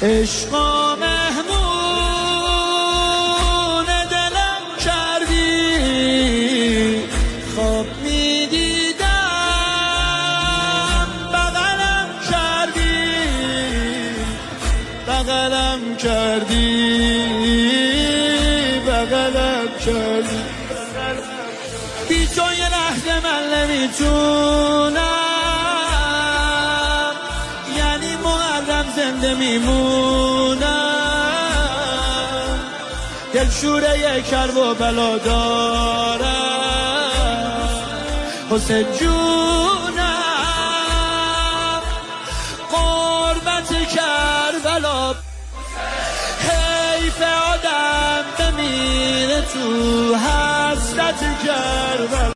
عشقا مهمون دلم کردی، خواب میدیدم بغلم کردی، بغلم کردی، بغلم کردی. بی تو یه لحظه من نمیتونم، یعنی محرم زنده میمونم. دلشوره یه کرب و بلا دارم حسین جونم، قربت کربلا. حیف آدم بمیره تو حسرت کربلا.